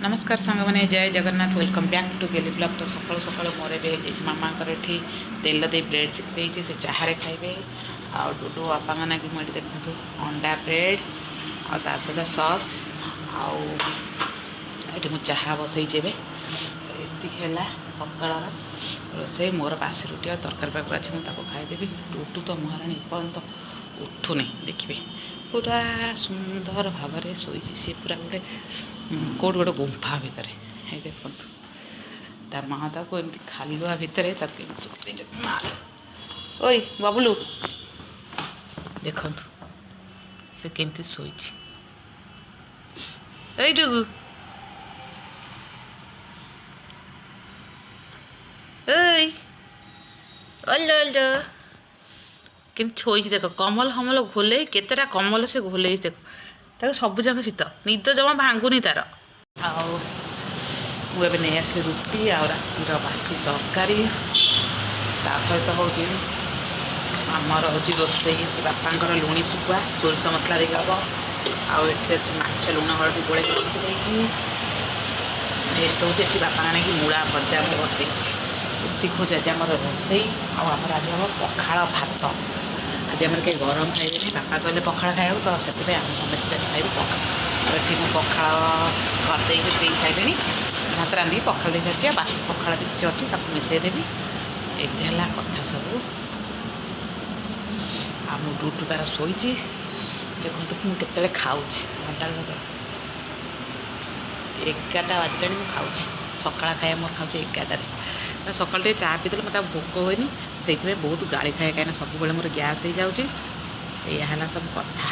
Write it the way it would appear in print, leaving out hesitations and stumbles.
नमस्कार सांग मैंने जय जगन्नाथ वेलकम बैक टू गेली ब्लॉग। तो सकाल सकाल मोर भी मामा ये तेल दे ब्रेड शिखी से चाहे खाइबे डुडू बापा ना कि मुझे देखूँ अंडा ब्रेड आ सहित सस आठ मु चाह बसई ये सकाल रोसे मोर बासी रुटी और तरकारी पाक अच्छे मुझे खाईदेवी। डुडू तो महाराणी पर्यंत उठुनी देखिए पूरा सुंदर भाव शोची सी पूरा गोटे कौट गोटे गुंफा भितर है देखु ता माँ ताको एमती खालुआ भितर ओई बबलू देखु से केमती शोची डुगु ओल्लो ओल्लो केमती शोची देख कमल हमल घोले केतेटा कमल से घोले देख ताको सबू जाक शीत निद जमा भांगुनी तार मुझे नहीं आसली रुटी आ रातिर बासी तरकारी ता सहित हूँ आमर हूँ रोसे बापा लुणी शुखुआ सोरिष मसला देगा आठ माछ लुण हलदी गोल नेक्स्ट हूँ ये बापा कि मूला भजा में बसई रुटी खोज आज आम रोसे आम आज हम पखाड़ भात आज आम कहीं गरम खाइबे बापा कहले पखाड़ खाइबू तो से आम समस्ते खाइबू पखाड़ ये मुझे पखाड़ करदे दे सारे भात रांधि पखाड़ दे सारी बासी पखाड़ भी किसी अच्छी मिसेदेवी ये कथा सब आम डुडू तार शोची देखो मुझे खाऊँ घंटा 11टा बाजिला मुझे खाऊँ सकाळ खाया मोर खाऊँ 11टार सकाल चा पीते मतलब भोक हुए से बहुत गाड़ी खाए कहीं सब मोर गैस हो जाऊँगी यह सब कथा।